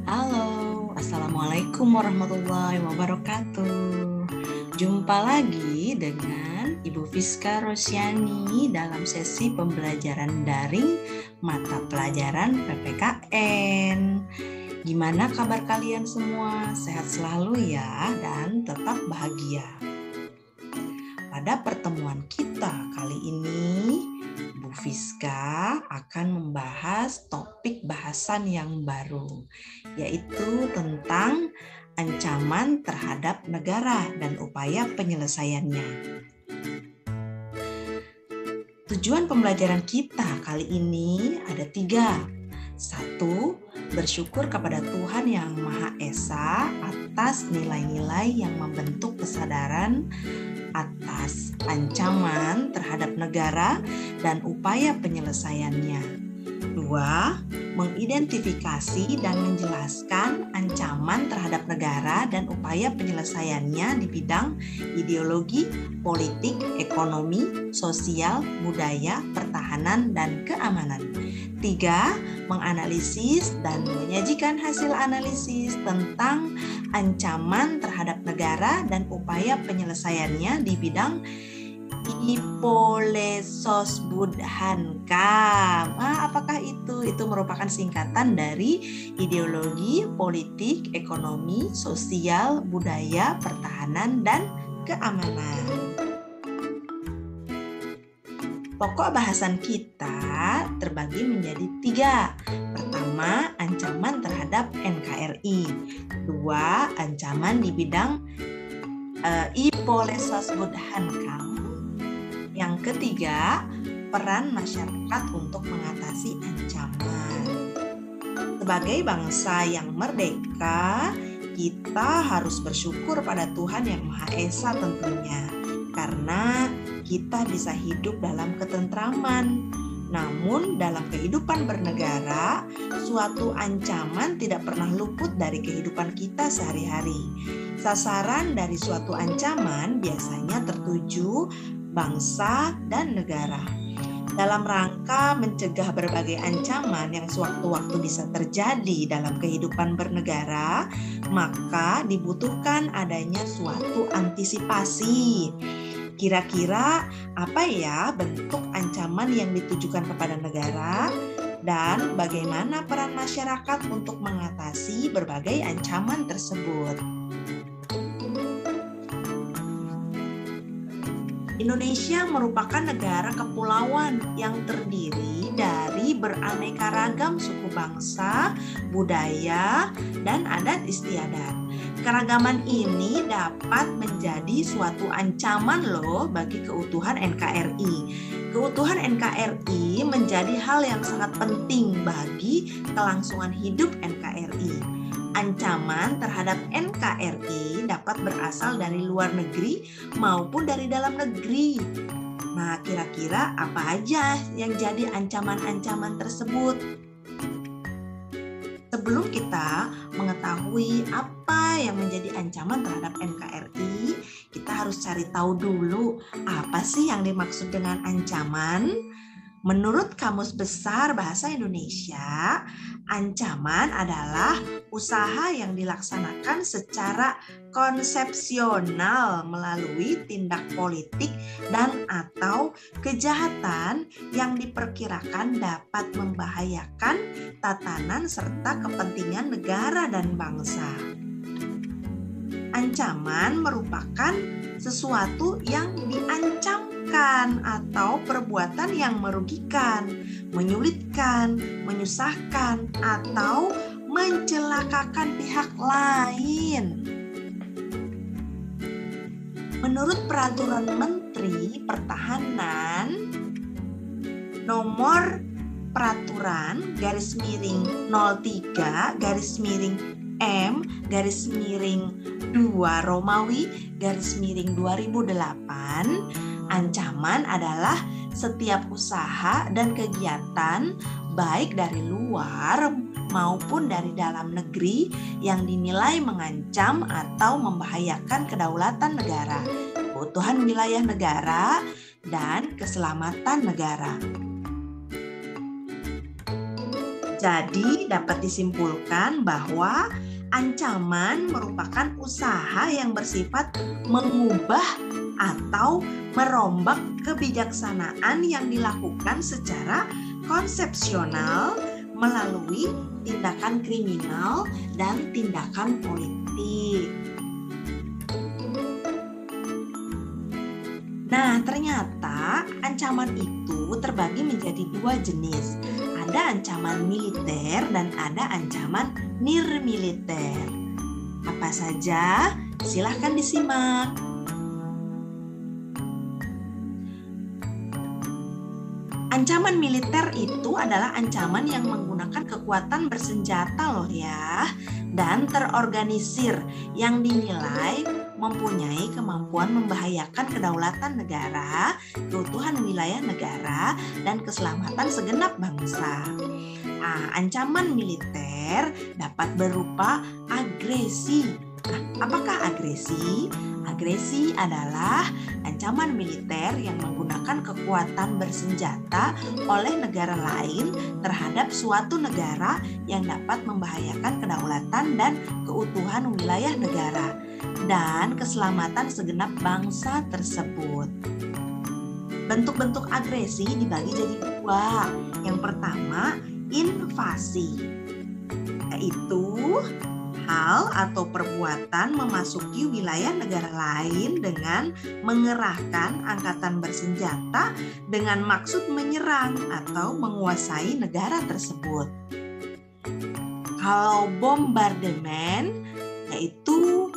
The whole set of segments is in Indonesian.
Halo, Assalamualaikum warahmatullahi wabarakatuh. Jumpa lagi dengan Ibu Fiska Rosyani dalam sesi pembelajaran daring mata pelajaran PPKN. Gimana kabar kalian semua? Sehat selalu ya dan tetap bahagia. Pada pertemuan kita kali ini, Bu Fiska akan membahas topik bahasan yang baru, yaitu tentang ancaman terhadap negara dan upaya penyelesaiannya. Tujuan pembelajaran kita kali ini ada 3. 1. Bersyukur kepada Tuhan Yang Maha Esa atas nilai-nilai yang membentuk kesadaran atas ancaman terhadap negara dan upaya penyelesaiannya. 2. Mengidentifikasi dan menjelaskan ancaman terhadap negara dan upaya penyelesaiannya di bidang ideologi, politik, ekonomi, sosial, budaya, pertahanan, dan keamanan. 3. Menganalisis dan menyajikan hasil analisis tentang ancaman terhadap negara dan upaya penyelesaiannya di bidang Ipolesosbudhankam. Apakah itu? Itu merupakan singkatan dari ideologi, politik, ekonomi, sosial, budaya, pertahanan, dan keamanan. Pokok bahasan kita terbagi menjadi 3. Pertama, ancaman terhadap NKRI. 2. Ancaman di bidang Ipolesosbudhankam. Yang ketiga, peran masyarakat untuk mengatasi ancaman. Sebagai bangsa yang merdeka, kita harus bersyukur pada Tuhan Yang Maha Esa tentunya, karena kita bisa hidup dalam ketentraman. Namun dalam kehidupan bernegara, suatu ancaman tidak pernah luput dari kehidupan kita sehari-hari. Sasaran dari suatu ancaman biasanya tertuju bangsa dan negara. Dalam rangka mencegah berbagai ancaman yang sewaktu-waktu bisa terjadi dalam kehidupan bernegara, maka dibutuhkan adanya suatu antisipasi. Kira-kira apa ya bentuk ancaman yang ditujukan kepada negara dan bagaimana peran masyarakat untuk mengatasi berbagai ancaman tersebut? Indonesia merupakan negara kepulauan yang terdiri dari beraneka ragam suku bangsa, budaya, dan adat istiadat. Keragaman ini dapat menjadi suatu ancaman loh bagi keutuhan NKRI. Keutuhan NKRI menjadi hal yang sangat penting bagi kelangsungan hidup NKRI. Ancaman terhadap NKRI dapat berasal dari luar negeri maupun dari dalam negeri. Nah, kira-kira apa aja yang jadi ancaman-ancaman tersebut? Sebelum kita mengetahui apa yang menjadi ancaman terhadap NKRI, kita harus cari tahu dulu apa sih yang dimaksud dengan ancaman. Menurut Kamus Besar Bahasa Indonesia, ancaman adalah usaha yang dilaksanakan secara konsepsional melalui tindak politik dan atau kejahatan yang diperkirakan dapat membahayakan tatanan serta kepentingan negara dan bangsa. Ancaman merupakan sesuatu yang diancamkan atau perbuatan yang merugikan, menyulitkan, menyusahkan, atau mencelakakan pihak lain. Menurut Peraturan Menteri Pertahanan Nomor Peraturan /03/M/2 Romawi /2008, ancaman adalah setiap usaha dan kegiatan baik dari luar maupun dari dalam negeri yang dinilai mengancam atau membahayakan kedaulatan negara, keutuhan wilayah negara, dan keselamatan negara. Jadi dapat disimpulkan bahwa ancaman merupakan usaha yang bersifat mengubah atau merombak kebijaksanaan yang dilakukan secara konsepsional melalui tindakan kriminal dan tindakan politik. Nah, ternyata ancaman itu terbagi menjadi dua jenis. Ada ancaman militer dan ada ancaman nirmiliter. Apa saja? Silahkan disimak. Ancaman militer itu adalah ancaman yang menggunakan kekuatan bersenjata loh ya, dan terorganisir yang dinilai mempunyai kemampuan membahayakan kedaulatan negara, keutuhan wilayah negara, dan keselamatan segenap bangsa. Nah, ancaman militer dapat berupa agresi. Nah, apakah agresi? Agresi adalah ancaman militer yang menggunakan kekuatan bersenjata oleh negara lain terhadap suatu negara yang dapat membahayakan kedaulatan dan keutuhan wilayah negara dan keselamatan segenap bangsa tersebut. Bentuk-bentuk agresi dibagi jadi dua. Yang pertama, invasi, yaitu hal atau perbuatan memasuki wilayah negara lain dengan mengerahkan angkatan bersenjata dengan maksud menyerang atau menguasai negara tersebut. Kalau bombardemen, yaitu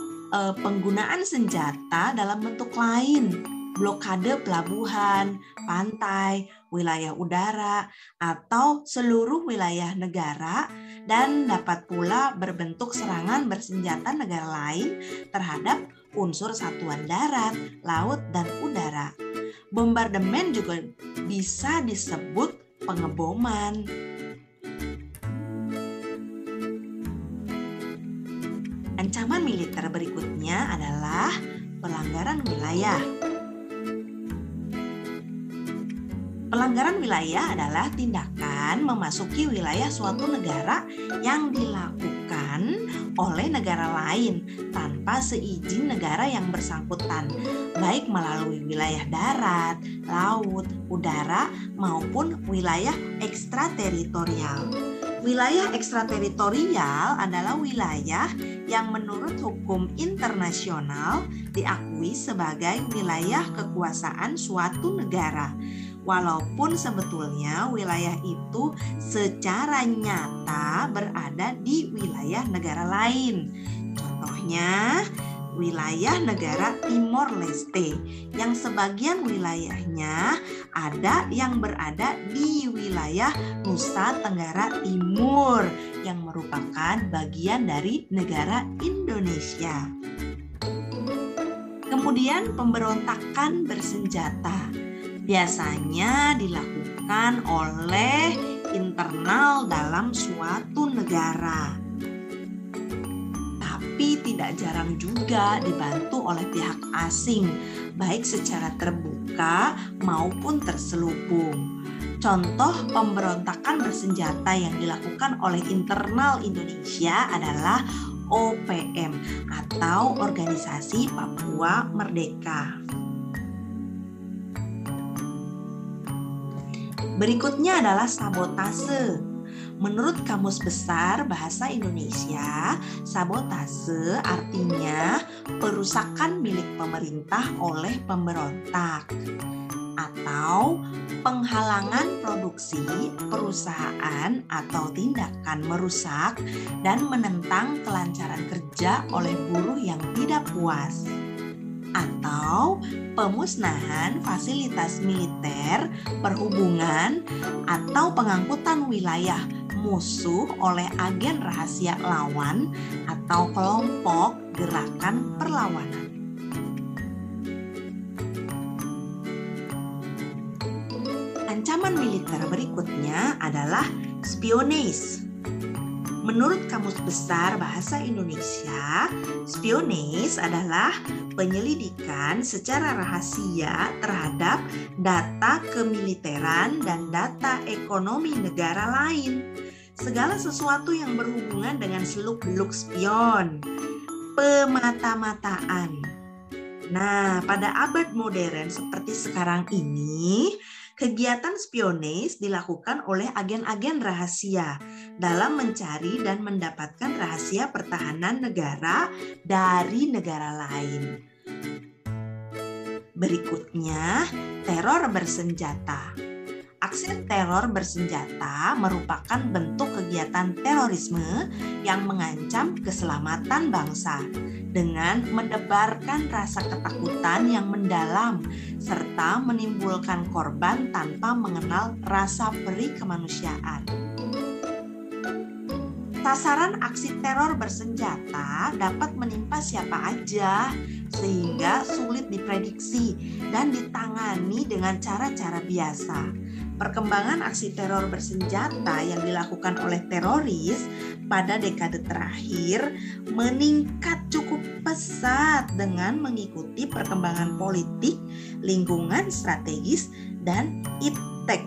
penggunaan senjata dalam bentuk lain, blokade pelabuhan, pantai, wilayah udara, atau seluruh wilayah negara, dan dapat pula berbentuk serangan bersenjata negara lain terhadap unsur satuan darat, laut, dan udara. Bombardemen juga bisa disebut pengeboman. Ancaman militer berikutnya adalah pelanggaran wilayah. Pelanggaran wilayah adalah tindakan memasuki wilayah suatu negara yang dilakukan oleh negara lain tanpa seizin negara yang bersangkutan, baik melalui wilayah darat, laut, udara, maupun wilayah ekstrateritorial. Wilayah ekstrateritorial adalah wilayah yang menurut hukum internasional diakui sebagai wilayah kekuasaan suatu negara, walaupun sebetulnya wilayah itu secara nyata berada di wilayah negara lain. Contohnya, wilayah negara Timor Leste yang sebagian wilayahnya ada yang berada di wilayah Nusa Tenggara Timur yang merupakan bagian dari negara Indonesia. Kemudian pemberontakan bersenjata biasanya dilakukan oleh internal dalam suatu negara, tapi tidak jarang juga dibantu oleh pihak asing, baik secara terbuka maupun terselubung. Contoh pemberontakan bersenjata yang dilakukan oleh internal Indonesia adalah OPM atau Organisasi Papua Merdeka. Berikutnya adalah sabotase. Menurut Kamus Besar Bahasa Indonesia, sabotase artinya perusakan milik pemerintah oleh pemberontak atau penghalangan produksi perusahaan atau tindakan merusak dan menentang kelancaran kerja oleh buruh yang tidak puas, atau pemusnahan fasilitas militer, perhubungan, atau pengangkutan wilayah musuh oleh agen rahasia lawan atau kelompok gerakan perlawanan. Ancaman militer berikutnya adalah spionage. Menurut Kamus Besar Bahasa Indonesia, spionage adalah penyelidikan secara rahasia terhadap data kemiliteran dan data ekonomi negara lain, segala sesuatu yang berhubungan dengan seluk-beluk spion, pemata-mataan. Nah, pada abad modern seperti sekarang ini, kegiatan spionage dilakukan oleh agen-agen rahasia dalam mencari dan mendapatkan rahasia pertahanan negara dari negara lain. Berikutnya, teror bersenjata. Aksi teror bersenjata merupakan bentuk kegiatan terorisme yang mengancam keselamatan bangsa dengan menebarkan rasa ketakutan yang mendalam serta menimbulkan korban tanpa mengenal rasa perih kemanusiaan. Sasaran aksi teror bersenjata dapat menimpa siapa aja sehingga sulit diprediksi dan ditangani dengan cara-cara biasa. Perkembangan aksi teror bersenjata yang dilakukan oleh teroris pada dekade terakhir meningkat cukup pesat dengan mengikuti perkembangan politik, lingkungan strategis, dan iptek.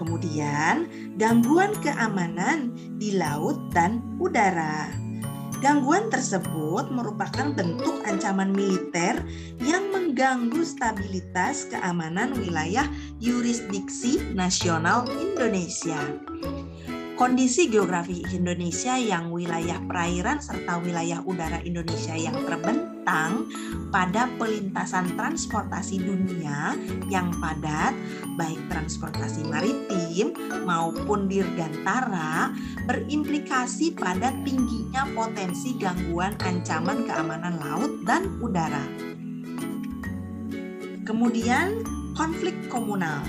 Kemudian, gangguan keamanan di laut dan udara. Gangguan tersebut merupakan bentuk ancaman militer yang mengganggu stabilitas keamanan wilayah yurisdiksi nasional Indonesia. Kondisi geografi Indonesia yang wilayah perairan serta wilayah udara Indonesia yang terbentang pada pelintasan transportasi dunia yang padat, baik transportasi maritim maupun dirgantara, berimplikasi pada tingginya potensi gangguan ancaman keamanan laut dan udara. Kemudian, konflik komunal.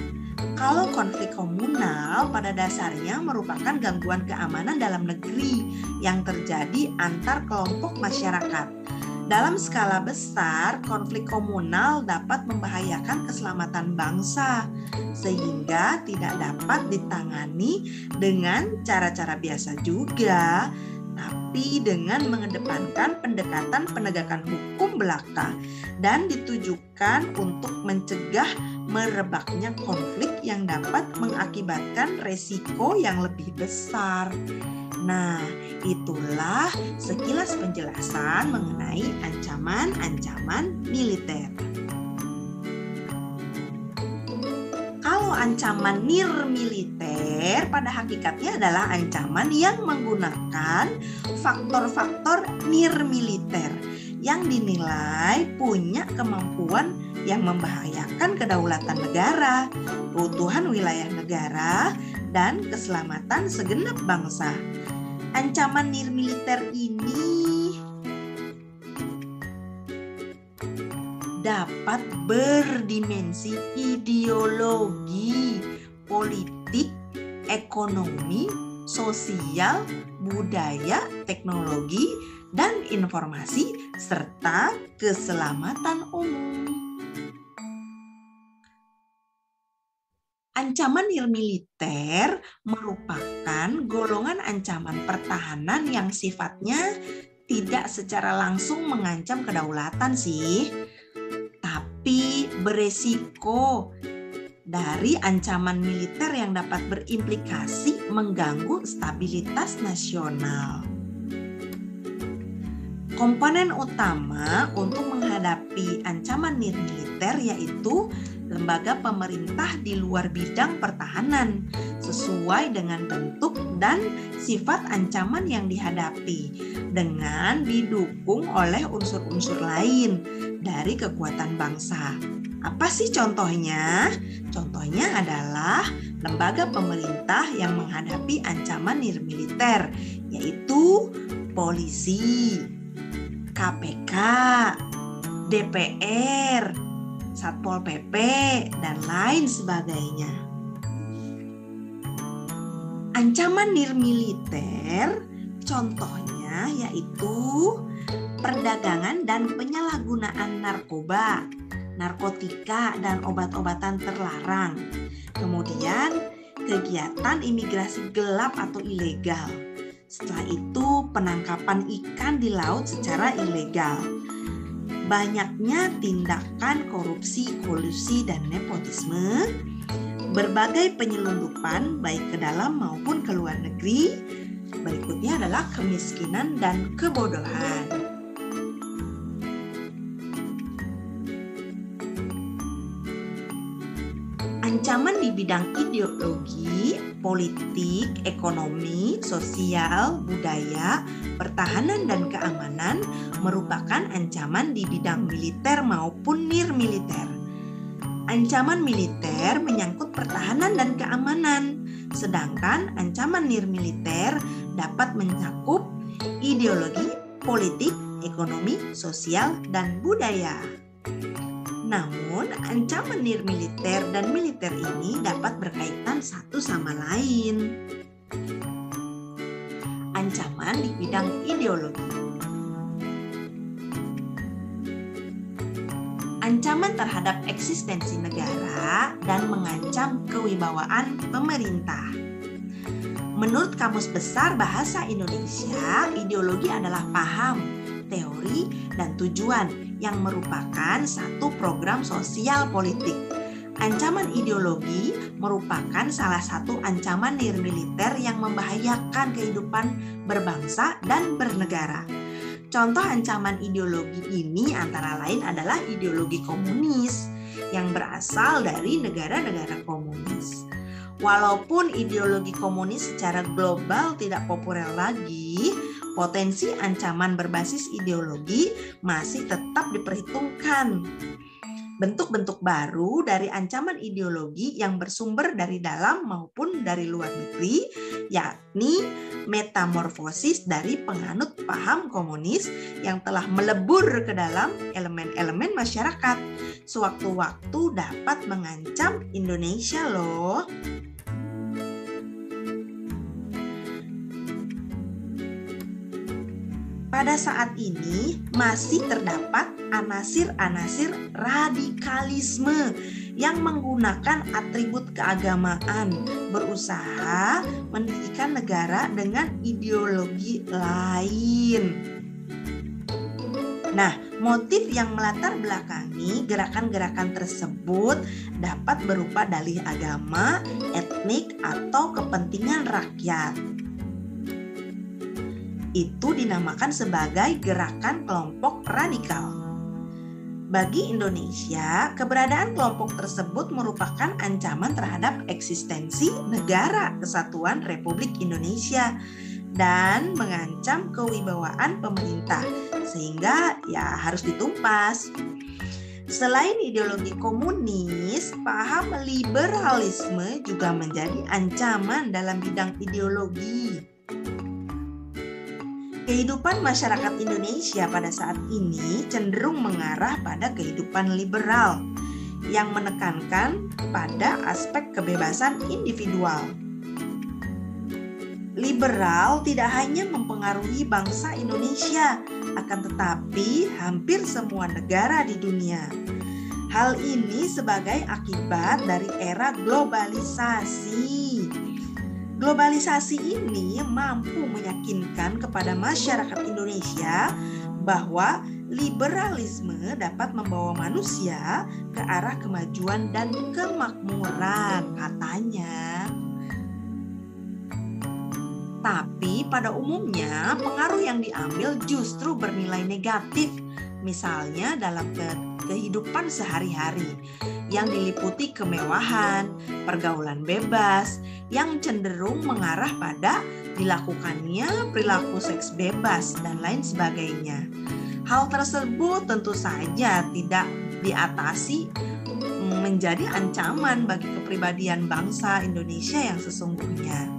Kalau konflik komunal pada dasarnya merupakan gangguan keamanan dalam negeri yang terjadi antar kelompok masyarakat. Dalam skala besar, konflik komunal dapat membahayakan keselamatan bangsa sehingga tidak dapat ditangani dengan cara-cara biasa juga, tapi dengan mengedepankan pendekatan penegakan hukum belaka dan ditujukan untuk mencegah merebaknya konflik yang dapat mengakibatkan resiko yang lebih besar. Nah, itulah sekilas penjelasan mengenai ancaman-ancaman militer. Kalau ancaman nirmiliter pada hakikatnya adalah ancaman yang menggunakan faktor-faktor nirmiliter yang dinilai punya kemampuan yang membahayakan kedaulatan negara, keutuhan wilayah negara, dan keselamatan segenap bangsa. Ancaman nirmiliter ini dapat berdimensi ideologi, politik, ekonomi, sosial, budaya, teknologi, dan informasi, serta keselamatan umum. Ancaman nirmiliter merupakan golongan ancaman pertahanan yang sifatnya tidak secara langsung mengancam kedaulatan sih, tapi beresiko dari ancaman militer yang dapat berimplikasi mengganggu stabilitas nasional. Komponen utama untuk menghadapi ancaman nirmiliter yaitu lembaga pemerintah di luar bidang pertahanan sesuai dengan bentuk dan sifat ancaman yang dihadapi dengan didukung oleh unsur-unsur lain dari kekuatan bangsa. Apa sih contohnya? Contohnya adalah lembaga pemerintah yang menghadapi ancaman nirmiliter, yaitu polisi, KPK, DPR, Satpol PP, dan lain sebagainya. Ancaman nirmiliter contohnya yaitu perdagangan dan penyalahgunaan narkoba, narkotika, dan obat-obatan terlarang. Kemudian kegiatan imigrasi gelap atau ilegal. Setelah itu penangkapan ikan di laut secara ilegal. Banyaknya tindakan korupsi, kolusi, dan nepotisme, berbagai penyelundupan baik ke dalam maupun ke luar negeri. Berikutnya adalah kemiskinan dan kebodohan. Ancaman di bidang ideologi, politik, ekonomi, sosial, budaya, pertahanan, dan keamanan merupakan ancaman di bidang militer maupun nirmiliter. Ancaman militer menyangkut pertahanan dan keamanan, sedangkan ancaman nirmiliter dapat mencakup ideologi, politik, ekonomi, sosial, dan budaya. Namun, ancaman nirmiliter dan militer ini dapat berkaitan satu sama lain. Ancaman di bidang ideologi. Ancaman terhadap eksistensi negara dan mengancam kewibawaan pemerintah. Menurut Kamus Besar Bahasa Indonesia, ideologi adalah paham, teori, dan tujuan yang merupakan satu program sosial politik. Ancaman ideologi merupakan salah satu ancaman nirmiliter yang membahayakan kehidupan berbangsa dan bernegara. Contoh ancaman ideologi ini antara lain adalah ideologi komunis yang berasal dari negara-negara komunis. Walaupun ideologi komunis secara global tidak populer lagi, potensi ancaman berbasis ideologi masih tetap diperhitungkan. Bentuk-bentuk baru dari ancaman ideologi yang bersumber dari dalam maupun dari luar negeri, yakni metamorfosis dari penganut paham komunis yang telah melebur ke dalam elemen-elemen masyarakat, sewaktu-waktu dapat mengancam Indonesia loh. Pada saat ini masih terdapat anasir-anasir radikalisme yang menggunakan atribut keagamaan, berusaha mendirikan negara dengan ideologi lain. Nah, motif yang melatar belakangi gerakan-gerakan tersebut dapat berupa dalih agama, etnik, atau kepentingan rakyat. Itu dinamakan sebagai gerakan kelompok radikal. Bagi Indonesia, keberadaan kelompok tersebut merupakan ancaman terhadap eksistensi Negara Kesatuan Republik Indonesia dan mengancam kewibawaan pemerintah, sehingga ya harus ditumpas. Selain ideologi komunis, paham liberalisme juga menjadi ancaman dalam bidang ideologi. Kehidupan masyarakat Indonesia pada saat ini cenderung mengarah pada kehidupan liberal yang menekankan pada aspek kebebasan individual. Liberal tidak hanya mempengaruhi bangsa Indonesia, akan tetapi hampir semua negara di dunia. Hal ini sebagai akibat dari era globalisasi. Globalisasi ini mampu meyakinkan kepada masyarakat Indonesia bahwa liberalisme dapat membawa manusia ke arah kemajuan dan kemakmuran, katanya. Tapi pada umumnya pengaruh yang diambil justru bernilai negatif, misalnya dalam kehidupan sehari-hari yang diliputi kemewahan, pergaulan bebas, yang cenderung mengarah pada dilakukannya perilaku seks bebas dan lain sebagainya. Hal tersebut tentu saja tidak diatasi menjadi ancaman bagi kepribadian bangsa Indonesia yang sesungguhnya.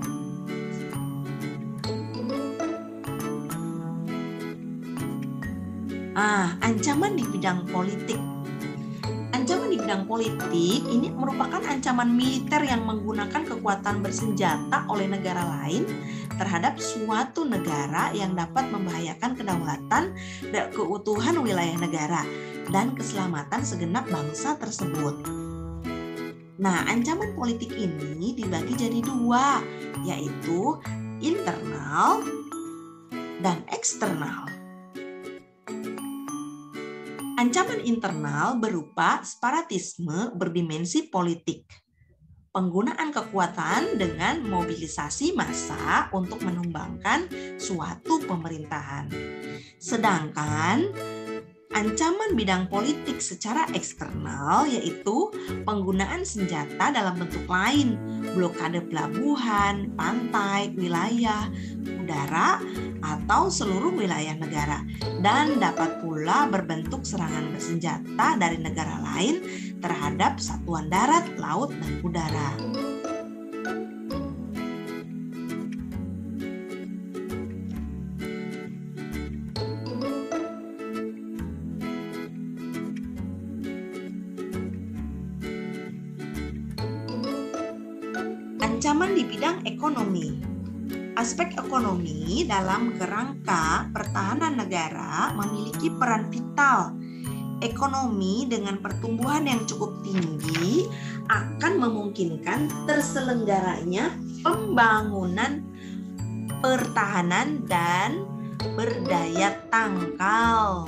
Ancaman di bidang politik. Ancaman di bidang politik ini merupakan ancaman militer yang menggunakan kekuatan bersenjata oleh negara lain terhadap suatu negara yang dapat membahayakan kedaulatan dan keutuhan wilayah negara dan keselamatan segenap bangsa tersebut. Nah, ancaman politik ini dibagi jadi dua, yaitu internal dan eksternal. Ancaman internal berupa separatisme berdimensi politik. penggunaan kekuatan dengan mobilisasi massa untuk menumbangkan suatu pemerintahan. Sedangkan ancaman bidang politik secara eksternal yaitu penggunaan senjata dalam bentuk lain, blokade pelabuhan, pantai, wilayah, udara, atau seluruh wilayah negara, dan dapat pula berbentuk serangan bersenjata dari negara lain terhadap satuan darat, laut, dan udara. Ancaman di bidang ekonomi. Aspek ekonomi dalam kerangka pertahanan negara memiliki peran vital. Ekonomi dengan pertumbuhan yang cukup tinggi akan memungkinkan terselenggaranya pembangunan pertahanan dan berdaya tangkal.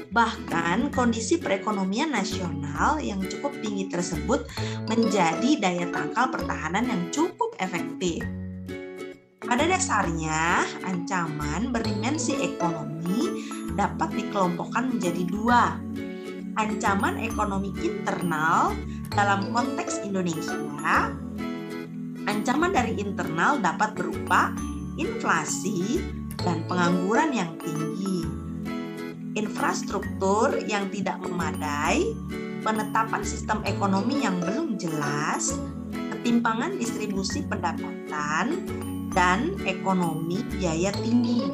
Bahkan kondisi perekonomian nasional yang cukup tinggi tersebut menjadi daya tangkal pertahanan yang cukup efektif. Pada dasarnya, ancaman berdimensi ekonomi dapat dikelompokkan menjadi dua. Ancaman ekonomi internal dalam konteks Indonesia. Ancaman dari internal dapat berupa inflasi dan pengangguran yang tinggi, infrastruktur yang tidak memadai, penetapan sistem ekonomi yang belum jelas, ketimpangan distribusi pendapatan, dan ekonomi biaya tinggi.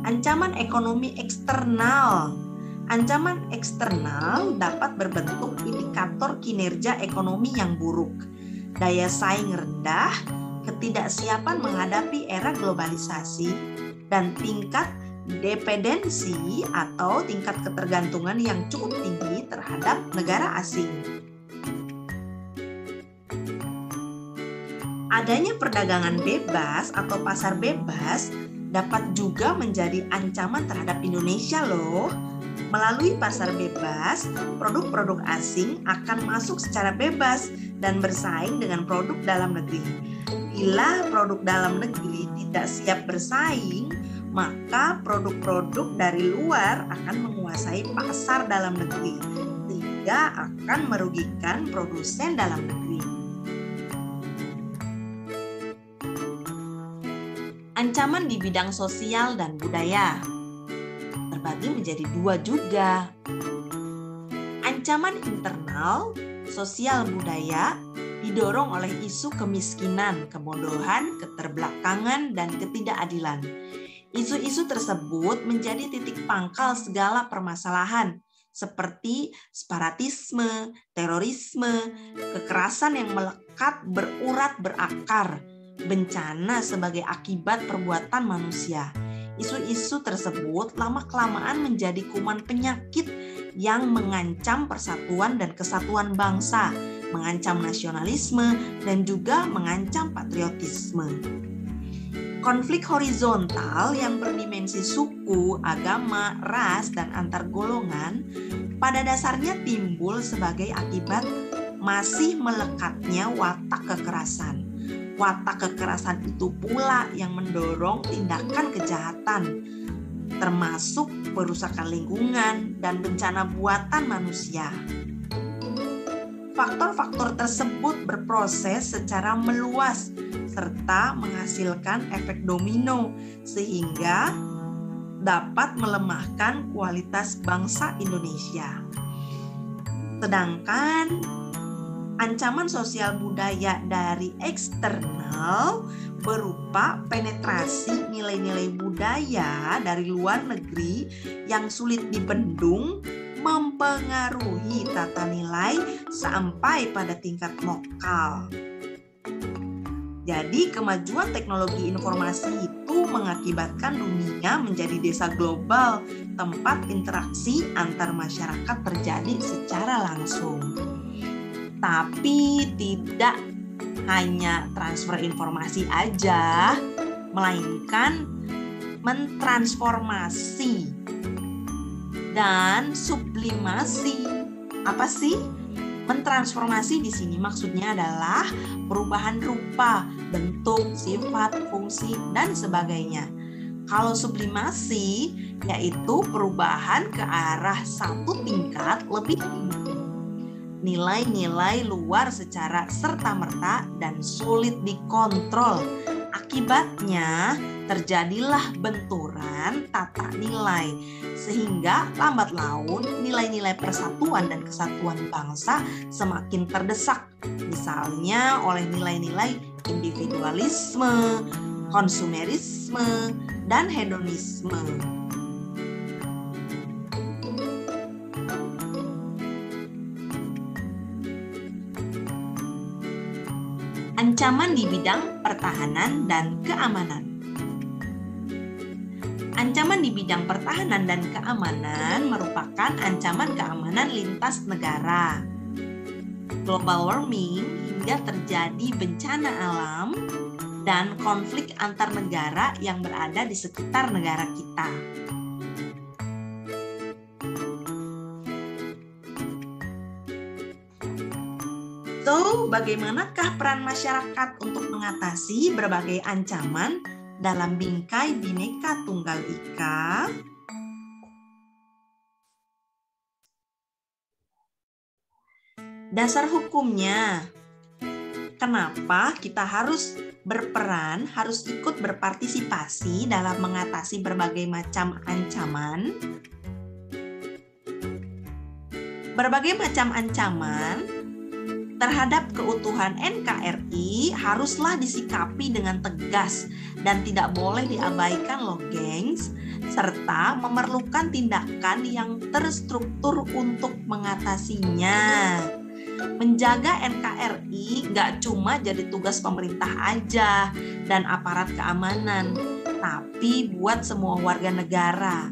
Ancaman ekonomi eksternal. Ancaman eksternal dapat berbentuk indikator kinerja ekonomi yang buruk, daya saing rendah, ketidaksiapan menghadapi era globalisasi, dan tingkat dependensi atau tingkat ketergantungan yang cukup tinggi terhadap negara asing. Adanya perdagangan bebas atau pasar bebas dapat juga menjadi ancaman terhadap Indonesia loh. Melalui pasar bebas, produk-produk asing akan masuk secara bebas dan bersaing dengan produk dalam negeri. Bila produk dalam negeri tidak siap bersaing, maka produk-produk dari luar akan menguasai pasar dalam negeri, sehingga akan merugikan produsen dalam negeri. Ancaman di bidang sosial dan budaya terbagi menjadi dua juga. Ancaman internal, sosial budaya, didorong oleh isu kemiskinan, kebodohan, keterbelakangan, dan ketidakadilan. Isu-isu tersebut menjadi titik pangkal segala permasalahan seperti separatisme, terorisme, kekerasan yang melekat, berurat, berakar, bencana sebagai akibat perbuatan manusia. Isu-isu tersebut lama-kelamaan menjadi kuman penyakit yang mengancam persatuan dan kesatuan bangsa, mengancam nasionalisme, dan juga mengancam patriotisme. Konflik horizontal yang berdimensi suku, agama, ras, dan antar golongan pada dasarnya timbul sebagai akibat masih melekatnya watak kekerasan. Watak kekerasan itu pula yang mendorong tindakan kejahatan, termasuk perusakan lingkungan dan bencana buatan manusia. Faktor-faktor tersebut berproses secara meluas serta menghasilkan efek domino sehingga dapat melemahkan kualitas bangsa Indonesia. Sedangkan ancaman sosial budaya dari eksternal berupa penetrasi nilai-nilai budaya dari luar negeri yang sulit dibendung, mempengaruhi tata nilai sampai pada tingkat lokal. Jadi kemajuan teknologi informasi itu mengakibatkan dunia menjadi desa global, tempat interaksi antar masyarakat terjadi secara langsung. Tapi tidak hanya transfer informasi aja, melainkan mentransformasi dan sublimasi. Apa sih? Mentransformasi di sini maksudnya adalah perubahan rupa, bentuk, sifat, fungsi, dan sebagainya. Kalau sublimasi yaitu perubahan ke arah satu tingkat lebih tinggi. Nilai-nilai luar secara serta-merta dan sulit dikontrol. Akibatnya terjadilah benturan tata nilai, sehingga lambat laun nilai-nilai persatuan dan kesatuan bangsa semakin terdesak, misalnya oleh nilai-nilai individualisme, konsumerisme, dan hedonisme. Ancaman di bidang pertahanan dan keamanan. Ancaman di bidang pertahanan dan keamanan merupakan ancaman keamanan lintas negara. Global warming hingga terjadi bencana alam dan konflik antar negara yang berada di sekitar negara kita. So, bagaimanakah peran masyarakat untuk mengatasi berbagai ancaman dalam bingkai Bhinneka Tunggal Ika? Dasar hukumnya, kenapa kita harus berperan, harus ikut berpartisipasi dalam mengatasi berbagai macam ancaman? Berbagai macam ancaman terhadap keutuhan NKRI haruslah disikapi dengan tegas dan tidak boleh diabaikan loh gengs, serta memerlukan tindakan yang terstruktur untuk mengatasinya. Menjaga NKRI nggak cuma jadi tugas pemerintah aja dan aparat keamanan, tapi buat semua warga negara.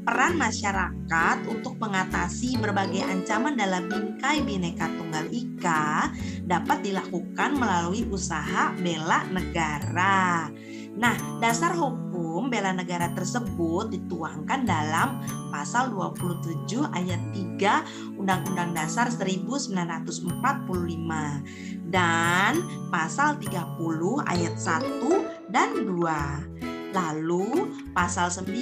Peran masyarakat untuk mengatasi berbagai ancaman dalam bingkai Bhinneka Tunggal Ika dapat dilakukan melalui usaha bela negara. Nah, dasar hukum bela negara tersebut dituangkan dalam pasal 27 ayat 3 Undang-Undang Dasar 1945 dan pasal 30 ayat 1 dan 2. Lalu pasal 9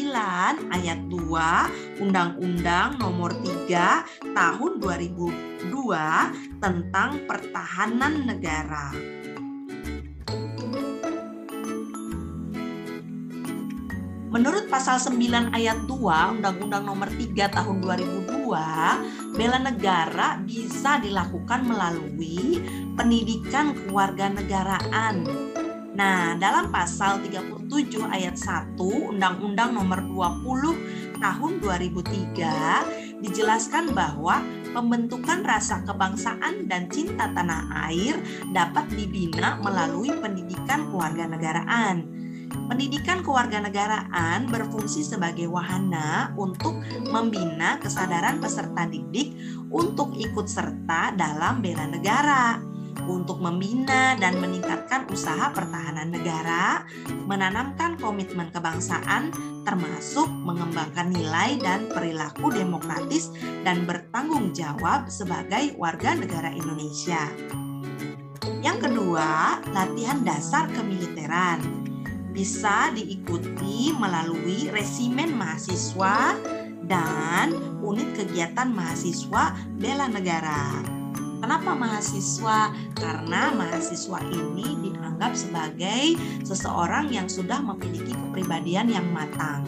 ayat 2 Undang-Undang Nomor 3 Tahun 2002 tentang Pertahanan Negara. Menurut pasal 9 ayat 2 Undang-Undang Nomor 3 Tahun 2002, bela negara bisa dilakukan melalui pendidikan kewarganegaraan. Nah, dalam pasal 37 ayat 1 Undang-Undang Nomor 20 Tahun 2003 dijelaskan bahwa pembentukan rasa kebangsaan dan cinta tanah air dapat dibina melalui pendidikan kewarganegaraan. Pendidikan kewarganegaraan berfungsi sebagai wahana untuk membina kesadaran peserta didik untuk ikut serta dalam bela negara, untuk membina dan meningkatkan usaha pertahanan negara, menanamkan komitmen kebangsaan, termasuk mengembangkan nilai dan perilaku demokratis dan bertanggung jawab sebagai warga negara Indonesia. Yang kedua, latihan dasar kemiliteran. Bisa diikuti melalui resimen mahasiswa dan unit kegiatan mahasiswa bela negara. Kenapa mahasiswa? Karena mahasiswa ini dianggap sebagai seseorang yang sudah memiliki kepribadian yang matang.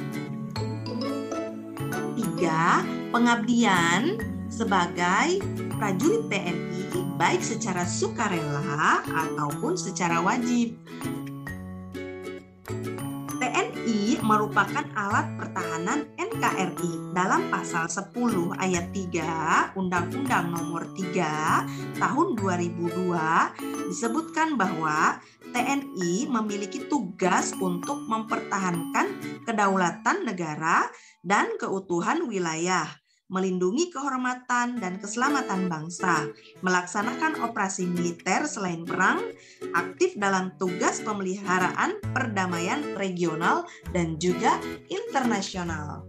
3. Pengabdian sebagai prajurit TNI baik secara sukarela ataupun secara wajib. TNI merupakan alat pertahanan NKRI. Dalam pasal 10 ayat 3 Undang-Undang Nomor 3 Tahun 2002 disebutkan bahwa TNI memiliki tugas untuk mempertahankan kedaulatan negara dan keutuhan wilayah, melindungi kehormatan dan keselamatan bangsa, melaksanakan operasi militer selain perang, aktif dalam tugas pemeliharaan perdamaian regional dan juga internasional.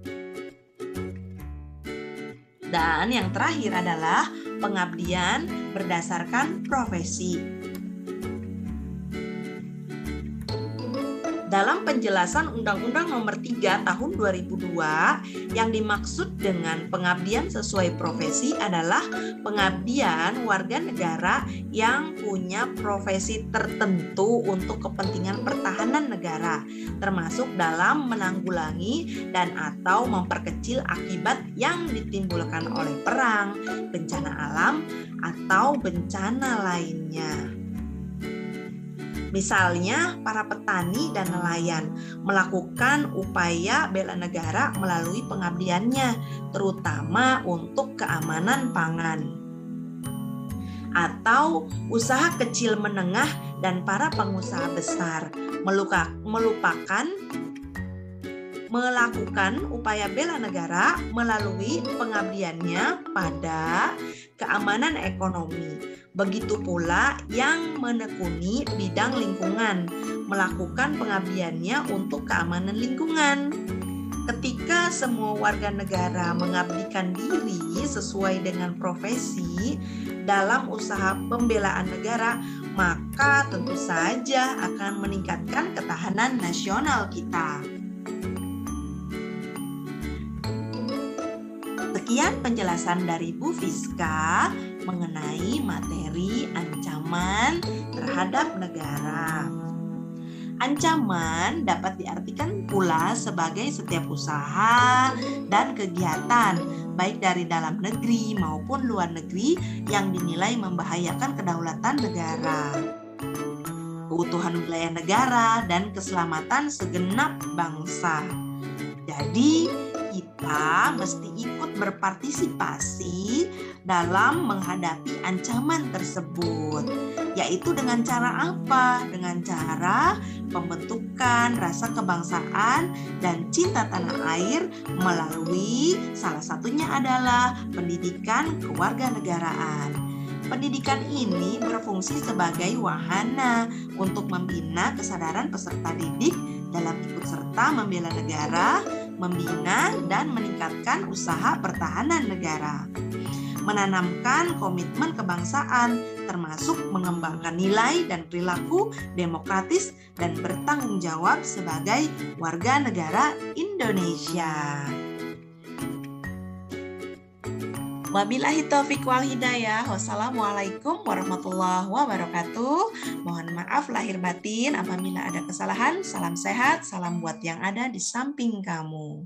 Dan yang terakhir adalah pengabdian berdasarkan profesi. Dalam penjelasan Undang-Undang Nomor 3 Tahun 2002, yang dimaksud dengan pengabdian sesuai profesi adalah pengabdian warga negara yang punya profesi tertentu untuk kepentingan pertahanan negara, termasuk dalam menanggulangi dan atau memperkecil akibat yang ditimbulkan oleh perang, bencana alam, atau bencana lainnya. Misalnya, para petani dan nelayan melakukan upaya bela negara melalui pengabdiannya, terutama untuk keamanan pangan. Atau usaha kecil menengah dan para pengusaha besar melakukan upaya bela negara melalui pengabdiannya pada keamanan ekonomi. Begitu pula yang menekuni bidang lingkungan, melakukan pengabdiannya untuk keamanan lingkungan. Ketika semua warga negara mengabdikan diri sesuai dengan profesi dalam usaha pembelaan negara, maka tentu saja akan meningkatkan ketahanan nasional kita. Sekian penjelasan dari Bu Fiska mengenai materi ancaman terhadap negara. Ancaman dapat diartikan pula sebagai setiap usaha dan kegiatan, baik dari dalam negeri maupun luar negeri, yang dinilai membahayakan kedaulatan negara, keutuhan wilayah negara, dan keselamatan segenap bangsa. Jadi, kita mesti ikut berpartisipasi dalam menghadapi ancaman tersebut. Yaitu dengan cara apa? Dengan cara pembentukan rasa kebangsaan dan cinta tanah air melalui salah satunya adalah pendidikan kewarganegaraan. Pendidikan ini berfungsi sebagai wahana untuk membina kesadaran peserta didik dalam ikut serta membela negara, membina dan meningkatkan usaha pertahanan negara, menanamkan komitmen kebangsaan, termasuk mengembangkan nilai dan perilaku demokratis dan bertanggung jawab sebagai warga negara Indonesia. Wabillahi taufiq wal hidayah. Wassalamualaikum warahmatullahi wabarakatuh. Mohon maaf lahir batin apabila ada kesalahan. Salam sehat, salam buat yang ada di samping kamu.